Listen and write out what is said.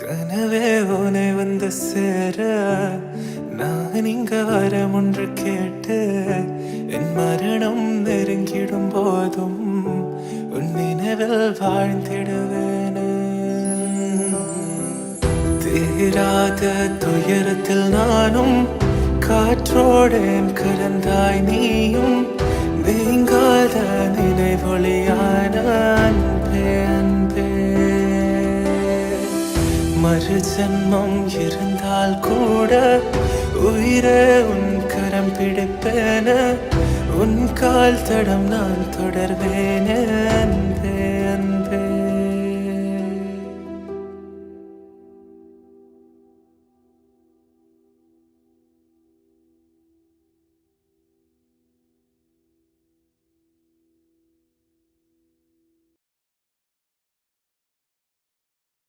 கனவே உனை வந்து சேர நான் இங்க வரம் ஒன்று கேட்டு என் மரணம் நெருங்கிடும் போதும் உன் நினைவில் வாழ்ந்திடுவேனே. தீராத துயரத்தில் நானும் காற்றோடேன் கலந்தாய் நீயும் நீங்காத நினைவொளியான அன்பே அன்பே. மறு ஜன்மம் இருந்தால் கூட உயிரே உன் கரம் பிடிப்பேன உன் கால் தடம் நான் தொடர்வேனே அன்பே.